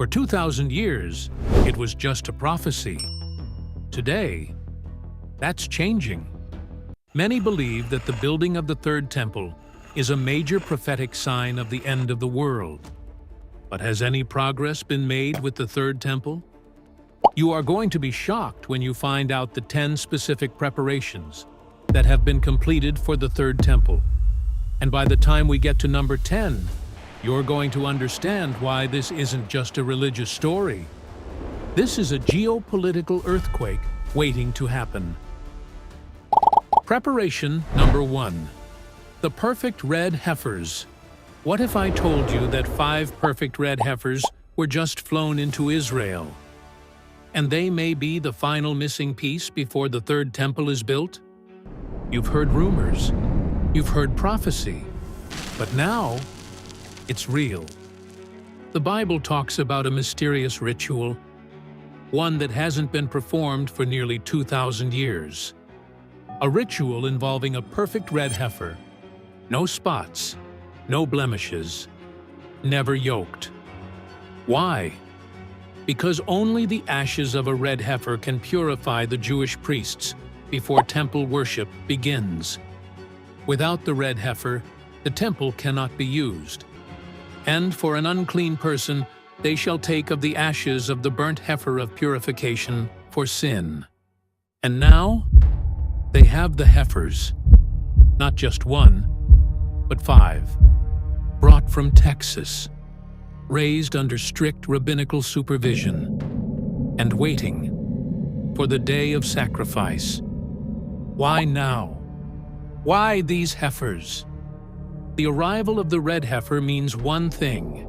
For 2,000 years, it was just a prophecy. Today, that's changing. Many believe that the building of the Third Temple is a major prophetic sign of the end of the world. But has any progress been made with the Third Temple? You are going to be shocked when you find out the 10 specific preparations that have been completed for the Third Temple. And by the time we get to number 10, you're going to understand why this isn't just a religious story. This is a geopolitical earthquake waiting to happen. Preparation number 1. The Perfect Red Heifers. What if I told you that 5 perfect red heifers were just flown into Israel? And they may be the final missing piece before the Third Temple is built? You've heard rumors. You've heard prophecy. But now, it's real. The Bible talks about a mysterious ritual, one that hasn't been performed for nearly 2,000 years. A ritual involving a perfect red heifer, no spots, no blemishes, never yoked. Why? Because only the ashes of a red heifer can purify the Jewish priests before temple worship begins. Without the red heifer, the temple cannot be used. And for an unclean person, they shall take of the ashes of the burnt heifer of purification for sin. And now, they have the heifers, not just 1, but 5, brought from Texas, raised under strict rabbinical supervision, and waiting for the day of sacrifice. Why now? Why these heifers? The arrival of the red heifer means one thing: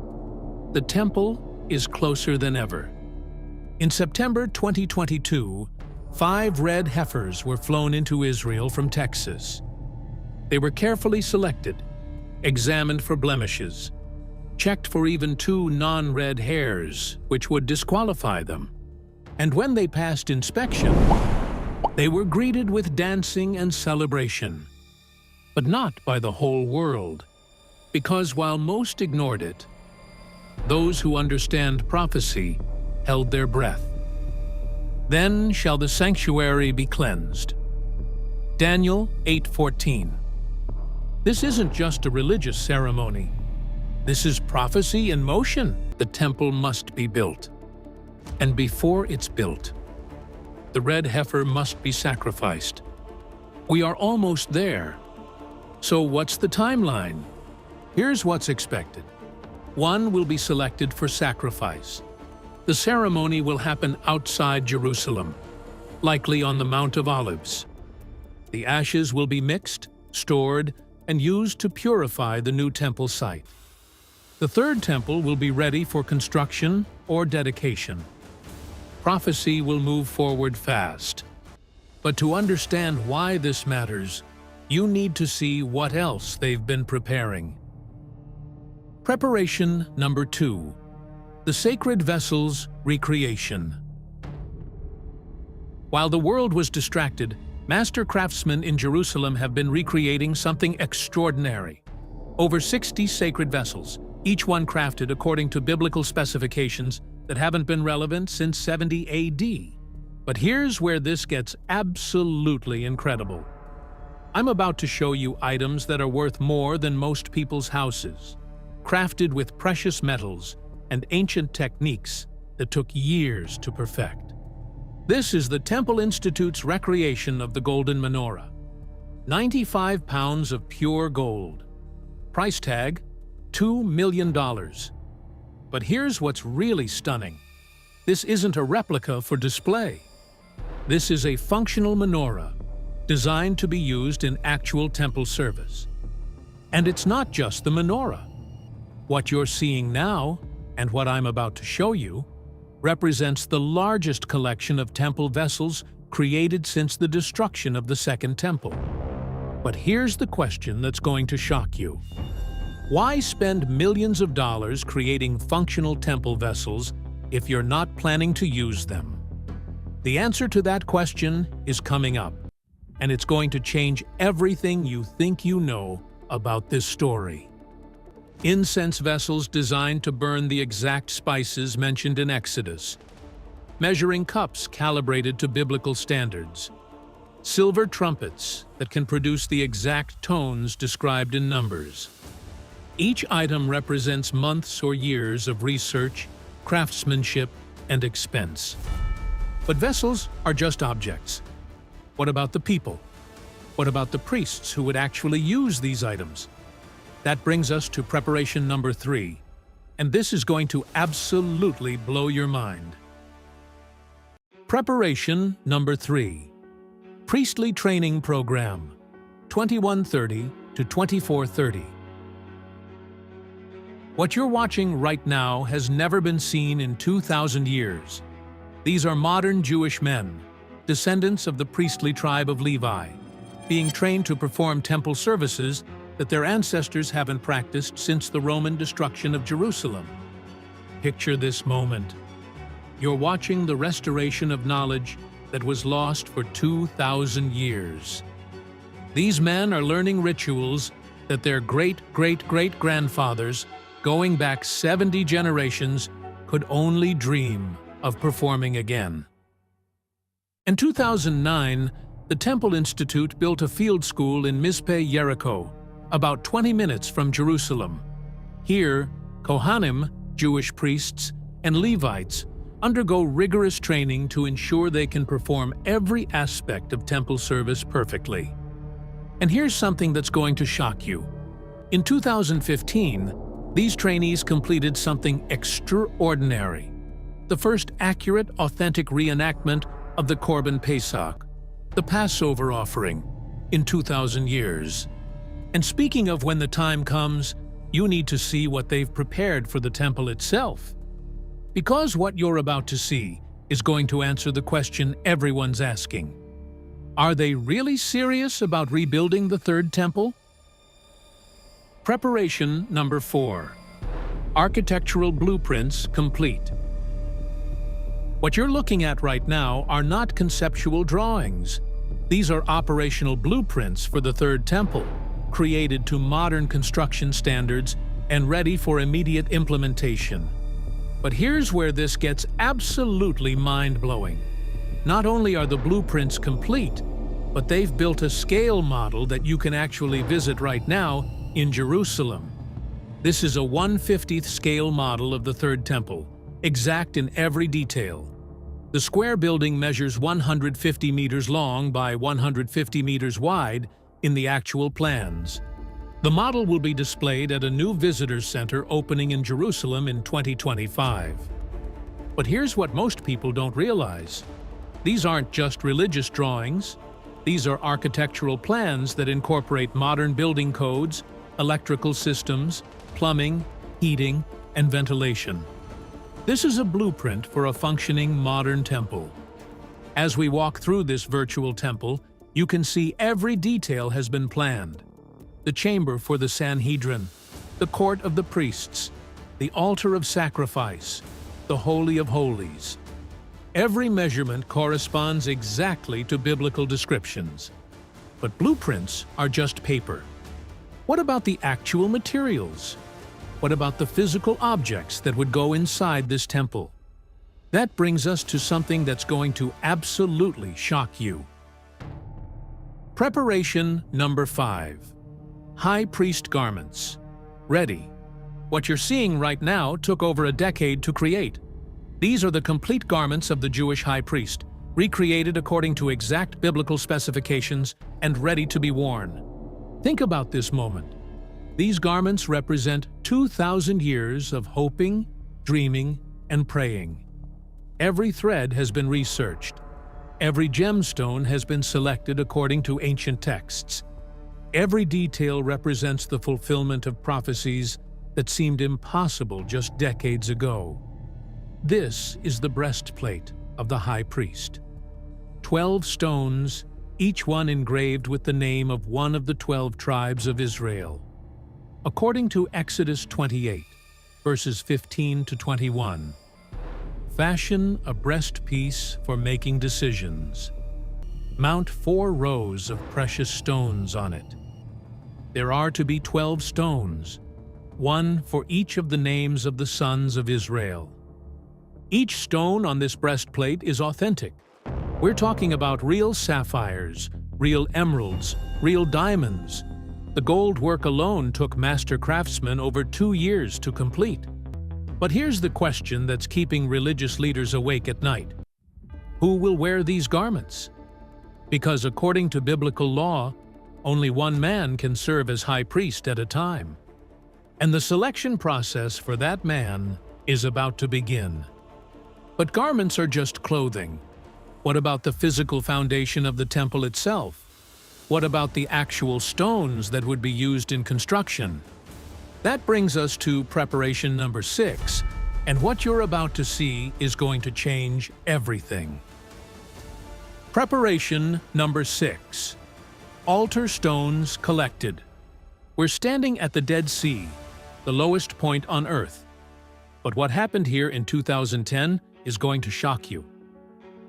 the temple is closer than ever. In September 2022, 5 red heifers were flown into Israel from Texas. They were carefully selected, examined for blemishes, checked for even 2 non-red hairs, which would disqualify them. And when they passed inspection, they were greeted with dancing and celebration. But not by the whole world, because while most ignored it, those who understand prophecy held their breath. Then shall the sanctuary be cleansed. Daniel 8:14. This isn't just a religious ceremony. This is prophecy in motion. The temple must be built. And before it's built, the red heifer must be sacrificed. We are almost there. So what's the timeline? Here's what's expected. 1 will be selected for sacrifice. The ceremony will happen outside Jerusalem, likely on the Mount of Olives. The ashes will be mixed, stored, and used to purify the new temple site. The Third Temple will be ready for construction or dedication. Prophecy will move forward fast. But to understand why this matters, you need to see what else they've been preparing. Preparation number 2. The Sacred Vessels Recreation. While the world was distracted, master craftsmen in Jerusalem have been recreating something extraordinary. Over 60 sacred vessels, each one crafted according to biblical specifications that haven't been relevant since 70 AD. But here's where this gets absolutely incredible. I'm about to show you items that are worth more than most people's houses, crafted with precious metals and ancient techniques that took years to perfect. This is the Temple Institute's recreation of the Golden Menorah. 95 pounds of pure gold. Price tag, $2 million. But here's what's really stunning. This isn't a replica for display. This is a functional menorah, designed to be used in actual temple service. And it's not just the menorah. What you're seeing now, and what I'm about to show you, represents the largest collection of temple vessels created since the destruction of the Second Temple. But here's the question that's going to shock you. Why spend millions of dollars creating functional temple vessels if you're not planning to use them? The answer to that question is coming up, and it's going to change everything you think you know about this story. incense vessels designed to burn the exact spices mentioned in Exodus, measuring cups calibrated to biblical standards, silver trumpets that can produce the exact tones described in Numbers. Each item represents months or years of research, craftsmanship, and expense. But vessels are just objects. What about the people? What about the priests who would actually use these items? That brings us to preparation number 3, and this is going to absolutely blow your mind. Preparation number 3. Priestly Training Program, 2130 to 2430. What you're watching right now has never been seen in 2,000 years. These are modern Jewish men, descendants of the priestly tribe of Levi, being trained to perform temple services that their ancestors haven't practiced since the Roman destruction of Jerusalem. Picture this moment. You're watching the restoration of knowledge that was lost for 2,000 years. These men are learning rituals that their great-great-great-grandfathers, going back 70 generations, could only dream of performing again. In 2009, the Temple Institute built a field school in Mizpeh, Jericho, about 20 minutes from Jerusalem. Here, Kohanim, Jewish priests, and Levites undergo rigorous training to ensure they can perform every aspect of temple service perfectly. And here's something that's going to shock you. In 2015, these trainees completed something extraordinary: the first accurate, authentic reenactment of the Korban Pesach, the Passover offering, in 2,000 years. And speaking of when the time comes, you need to see what they've prepared for the temple itself. Because what you're about to see is going to answer the question everyone's asking. Are they really serious about rebuilding the third temple? Preparation number 4. Architectural blueprints complete. What you're looking at right now are not conceptual drawings. These are operational blueprints for the third temple, created to modern construction standards and ready for immediate implementation. But here's where this gets absolutely mind-blowing. Not only are the blueprints complete, but they've built a scale model that you can actually visit right now in Jerusalem. This is a 1/50th scale model of the third temple, exact in every detail. The square building measures 150 meters long by 150 meters wide in the actual plans. The model will be displayed at a new visitors center opening in Jerusalem in 2025. But here's what most people don't realize. These aren't just religious drawings. These are architectural plans that incorporate modern building codes, electrical systems, plumbing, heating, and ventilation. This is a blueprint for a functioning modern temple. As we walk through this virtual temple, you can see every detail has been planned. The chamber for the Sanhedrin, the court of the priests, the altar of sacrifice, the Holy of Holies. Every measurement corresponds exactly to biblical descriptions. But blueprints are just paper. What about the actual materials? What about the physical objects that would go inside this temple? That brings us to something that's going to absolutely shock you. Preparation number 5. High priest garments. Ready. What you're seeing right now took over a decade to create. These are the complete garments of the Jewish high priest, recreated according to exact biblical specifications and ready to be worn. Think about this moment. These garments represent 2,000 years of hoping, dreaming, and praying. Every thread has been researched. Every gemstone has been selected according to ancient texts. Every detail represents the fulfillment of prophecies that seemed impossible just decades ago. This is the breastplate of the high priest. 12 stones, each one engraved with the name of one of the 12 tribes of Israel. According to Exodus 28, verses 15 to 21, fashion a breastpiece for making decisions. Mount 4 rows of precious stones on it. There are to be 12 stones. one for each of the names of the sons of Israel. Each stone on this breastplate is authentic. We're talking about real sapphires, real emeralds, real diamonds. The gold work alone took master craftsmen over 2 years to complete. But here's the question that's keeping religious leaders awake at night. Who will wear these garments? Because according to biblical law, only one man can serve as high priest at a time. And the selection process for that man is about to begin. But garments are just clothing. What about the physical foundation of the temple itself? What about the actual stones that would be used in construction? That brings us to preparation number 6, and what you're about to see is going to change everything. Preparation number 6. Altar stones collected. We're standing at the Dead Sea, the lowest point on Earth. But what happened here in 2010 is going to shock you.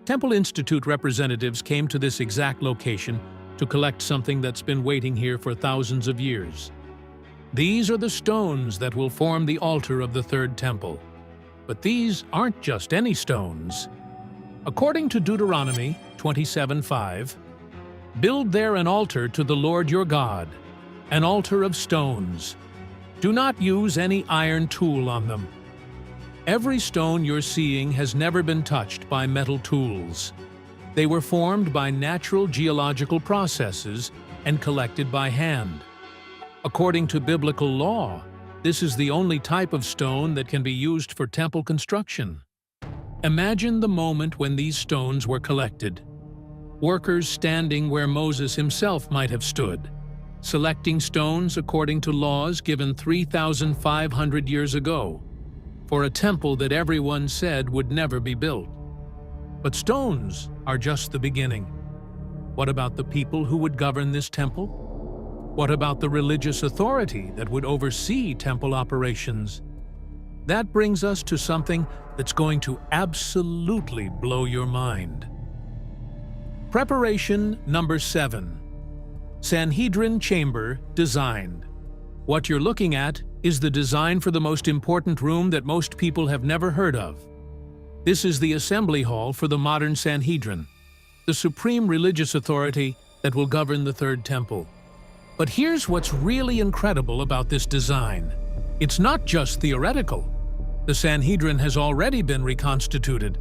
Temple Institute representatives came to this exact location to collect something that's been waiting here for thousands of years. These are the stones that will form the altar of the third temple. But these aren't just any stones. According to Deuteronomy 27:5, "Build there an altar to the Lord your God, an altar of stones. Do not use any iron tool on them." Every stone you're seeing has never been touched by metal tools. They were formed by natural geological processes and collected by hand. According to biblical law, this is the only type of stone that can be used for temple construction. Imagine the moment when these stones were collected. Workers standing where Moses himself might have stood, selecting stones according to laws given 3,500 years ago, for a temple that everyone said would never be built. But stones are just the beginning. What about the people who would govern this temple? What about the religious authority that would oversee temple operations? That brings us to something that's going to absolutely blow your mind. Preparation number 7. Sanhedrin Chamber Designed. What you're looking at is the design for the most important room that most people have never heard of. This is the assembly hall for the modern Sanhedrin, the supreme religious authority that will govern the Third Temple. But here's what's really incredible about this design. It's not just theoretical. The Sanhedrin has already been reconstituted.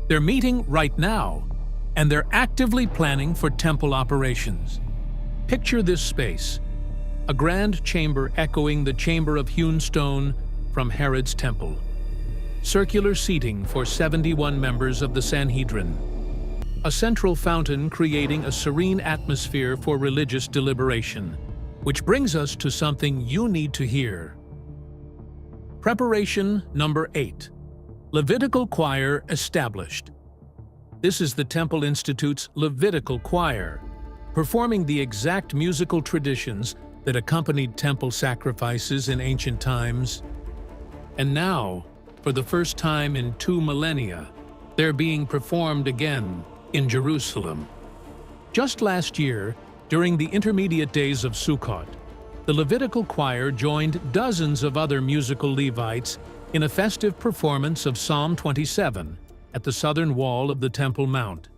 They're meeting right now, and they're actively planning for temple operations. Picture this space, a grand chamber echoing the chamber of hewn stone from Herod's temple. Circular seating for 71 members of the Sanhedrin. A central fountain creating a serene atmosphere for religious deliberation. Which brings us to something you need to hear. Preparation number 8. Levitical choir established. This is the Temple Institute's Levitical choir, performing the exact musical traditions that accompanied temple sacrifices in ancient times. And now, for the first time in 2 millennia, they're being performed again in Jerusalem. Just last year, during the intermediate days of Sukkot, the Levitical choir joined dozens of other musical Levites in a festive performance of Psalm 27 at the southern wall of the Temple Mount.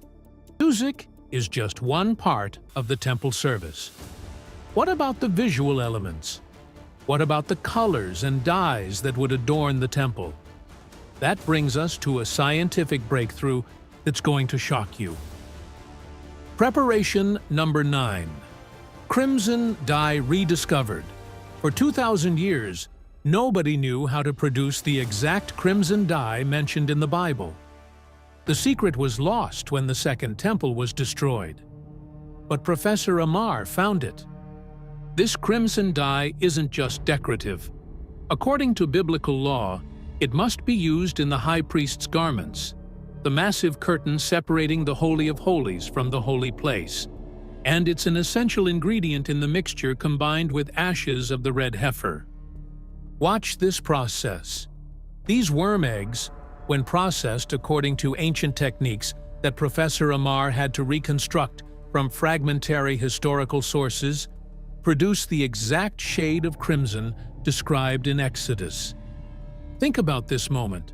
Music is just one part of the temple service. What about the visual elements? What about the colors and dyes that would adorn the temple? That brings us to a scientific breakthrough that's going to shock you. Preparation number 9. Crimson dye rediscovered. For 2,000 years, nobody knew how to produce the exact crimson dye mentioned in the Bible. The secret was lost when the Second Temple was destroyed. But Professor Amar found it. This crimson dye isn't just decorative. According to biblical law, it must be used in the high priest's garments, the massive curtain separating the Holy of Holies from the holy place. And it's an essential ingredient in the mixture combined with ashes of the red heifer. Watch this process. These worm eggs, when processed according to ancient techniques that Professor Amar had to reconstruct from fragmentary historical sources, produce the exact shade of crimson described in Exodus. Think about this moment.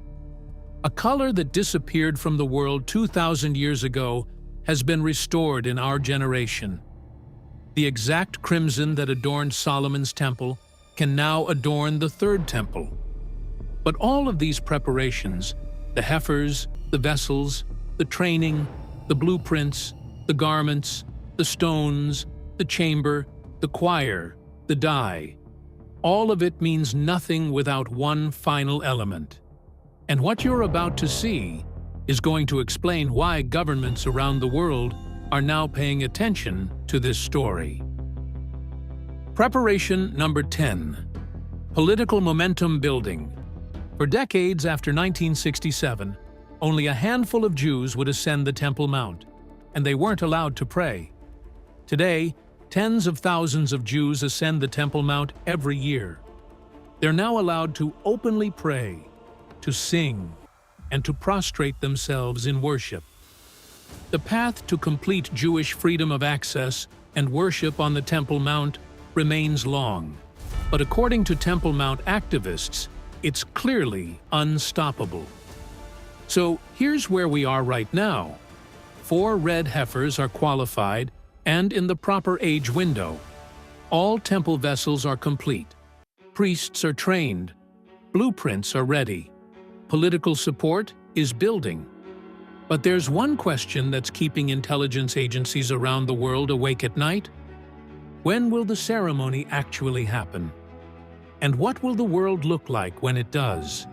A color that disappeared from the world 2,000 years ago has been restored in our generation. The exact crimson that adorned Solomon's temple can now adorn the third temple. But all of these preparations, the heifers, the vessels, the training, the blueprints, the garments, the stones, the chamber, the choir, the dye, all of it means nothing without one final element. And what you're about to see is going to explain why governments around the world are now paying attention to this story. Preparation number 10. Political momentum building. For decades after 1967, only a handful of Jews would ascend the Temple Mount, and they weren't allowed to pray. Today, tens of thousands of Jews ascend the Temple Mount every year. They're now allowed to openly pray, to sing, and to prostrate themselves in worship. The path to complete Jewish freedom of access and worship on the Temple Mount remains long, but according to Temple Mount activists, it's clearly unstoppable. So here's where we are right now. 4 red heifers are qualified and in the proper age window. All temple vessels are complete. Priests are trained. Blueprints are ready. Political support is building. But there's one question that's keeping intelligence agencies around the world awake at night. When will the ceremony actually happen? And what will the world look like when it does?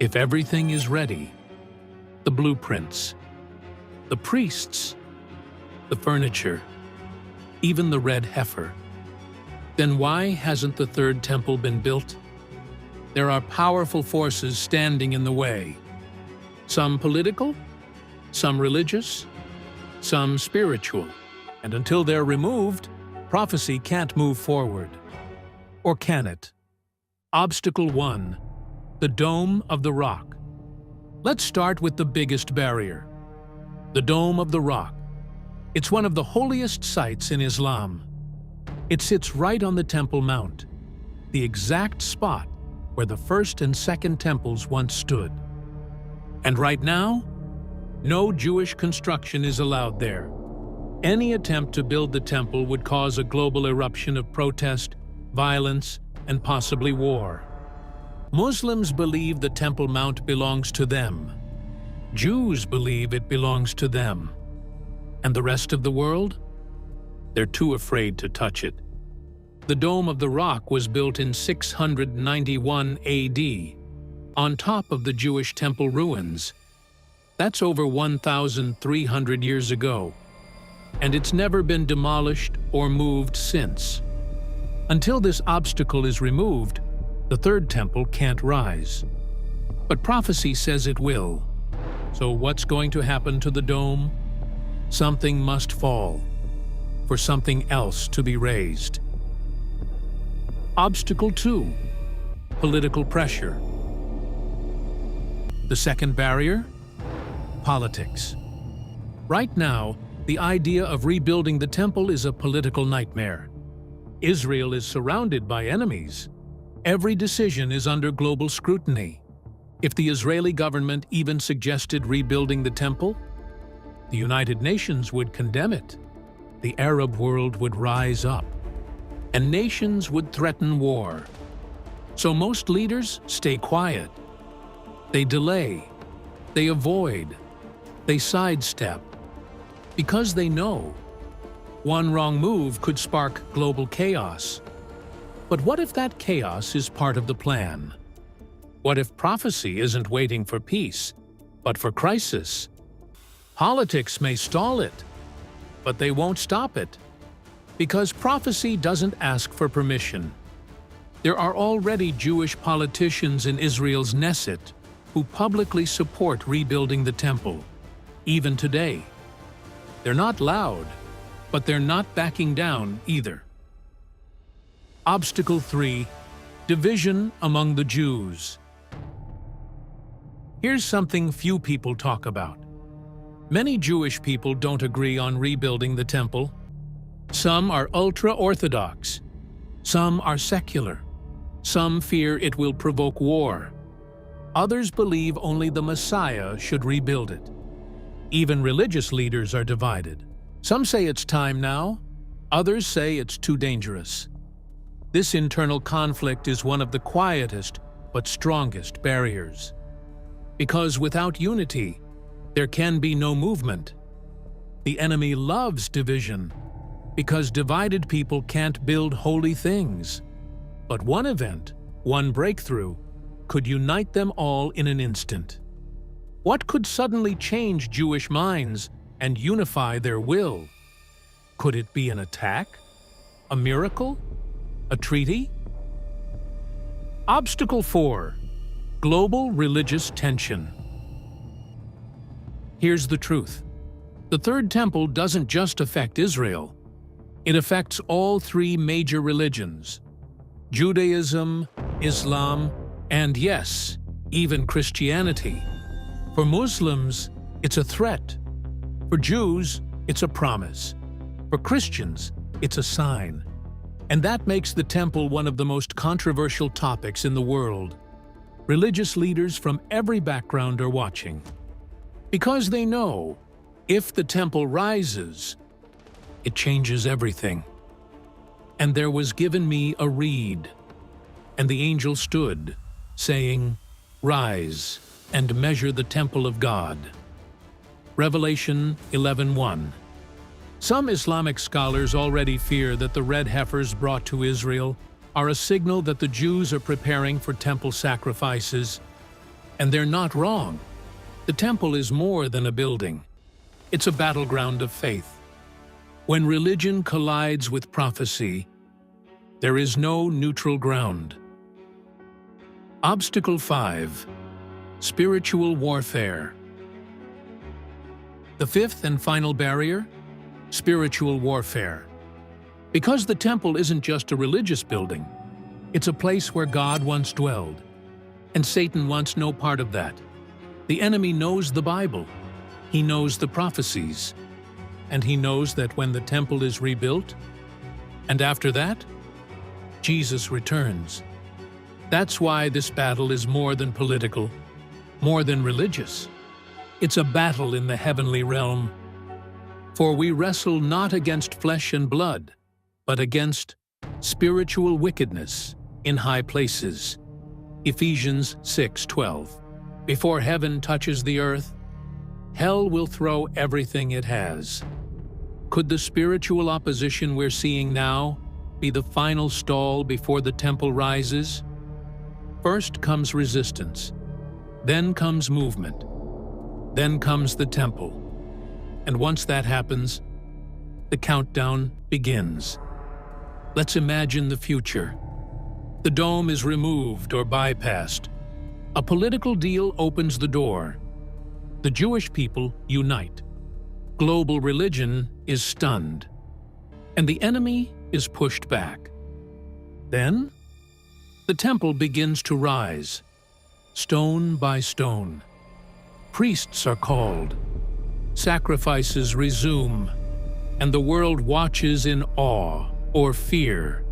If everything is ready, the blueprints, the priests, the furniture, even the red heifer, then why hasn't the third temple been built? There are powerful forces standing in the way. Some political, some religious, some spiritual. And until they're removed, prophecy can't move forward. Or can it? Obstacle 1. The Dome of the Rock. Let's start with the biggest barrier. The Dome of the Rock. It's one of the holiest sites in Islam. It sits right on the Temple Mount, the exact spot where the first and second temples once stood. And right now, no Jewish construction is allowed there. Any attempt to build the temple would cause a global eruption of protest, violence, and possibly war. Muslims believe the Temple Mount belongs to them. Jews believe it belongs to them. And the rest of the world? They're too afraid to touch it. The Dome of the Rock was built in 691 AD, on top of the Jewish temple ruins. That's over 1,300 years ago, and it's never been demolished or moved since. Until this obstacle is removed, the third temple can't rise. But prophecy says it will. So what's going to happen to the dome? Something must fall, for something else to be raised. Obstacle 2. Political pressure. The second barrier? Politics. Right now, the idea of rebuilding the temple is a political nightmare. Israel is surrounded by enemies. Every decision is under global scrutiny. If the Israeli government even suggested rebuilding the temple, the United Nations would condemn it. The Arab world would rise up, and nations would threaten war. So most leaders stay quiet. They delay, they avoid, they sidestep, because they know one wrong move could spark global chaos. But what if that chaos is part of the plan? What if prophecy isn't waiting for peace, but for crisis? Politics may stall it, but they won't stop it, because prophecy doesn't ask for permission. There are already Jewish politicians in Israel's Knesset who publicly support rebuilding the temple, even today. They're not loud, but they're not backing down either. Obstacle 3. Division among the Jews. Here's something few people talk about. Many Jewish people don't agree on rebuilding the temple. Some are ultra-Orthodox. Some are secular. Some fear it will provoke war. Others believe only the Messiah should rebuild it. Even religious leaders are divided. Some say it's time now. Others say it's too dangerous. This internal conflict is one of the quietest but strongest barriers. Because without unity, there can be no movement. The enemy loves division, because divided people can't build holy things. But one event, one breakthrough, could unite them all in an instant. What could suddenly change Jewish minds and unify their will? Could it be an attack? A miracle? A treaty? Obstacle 4. Global religious tension. Here's the truth. The Third Temple doesn't just affect Israel. It affects all three major religions: Judaism, Islam, and yes, even Christianity. For Muslims, it's a threat. For Jews, it's a promise. For Christians, it's a sign. And that makes the temple one of the most controversial topics in the world. Religious leaders from every background are watching. Because they know, if the temple rises, it changes everything. And there was given me a reed, and the angel stood, saying, "Rise, and measure the temple of God." Revelation 11:1. Some Islamic scholars already fear that the red heifers brought to Israel are a signal that the Jews are preparing for temple sacrifices. And they're not wrong. The temple is more than a building. It's a battleground of faith. When religion collides with prophecy, there is no neutral ground. Obstacle 5. Spiritual warfare. The fifth and final barrier: spiritual warfare. Because the temple isn't just a religious building, it's a place where God once dwelled, and Satan wants no part of that. The enemy knows the Bible, he knows the prophecies, and he knows that when the temple is rebuilt, and after that, Jesus returns. That's why this battle is more than political, more than religious. It's a battle in the heavenly realm. For we wrestle not against flesh and blood, but against spiritual wickedness in high places. Ephesians 6:12. Before heaven touches the earth, hell will throw everything it has. Could the spiritual opposition we're seeing now be the final stall before the temple rises? First comes resistance, then comes movement, then comes the temple. And once that happens, the countdown begins. Let's imagine the future. The dome is removed or bypassed. A political deal opens the door. The Jewish people unite. Global religion is stunned. And the enemy is pushed back. Then, the temple begins to rise, stone by stone. Priests are called. Sacrifices resume, and the world watches in awe or fear.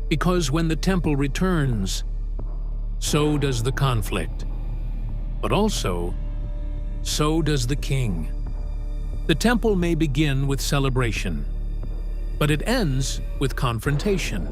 Because when the temple returns, so does the conflict. But also, so does the king. The temple may begin with celebration, but it ends with confrontation.